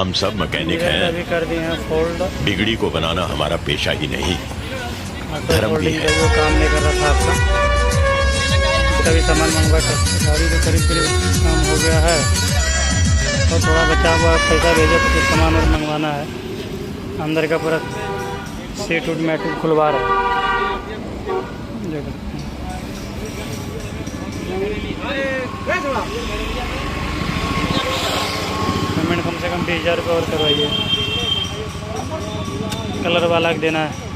हम सब मैकेनिक हैं। अभी कर दिए हैं फोल्ड। बिगड़ी को बनाना हमारा पेशा ही नहीं, ऑटो धर्म भी फोल्डिंग है। का जो काम नहीं कर रहा था आपका, इसका भी सामान मंगवा कर गाड़ी का करीब करीब काम हो गया है और थोड़ा बचा हुआ पैसा भेजा तो कुछ सामान और मंगवाना है। अंदर का पूरा सीट उट मैट उट खुलवा रहा है। पेमेंट कम से कम 20,000 रुपये और करवाइए, कलर वाला देना है।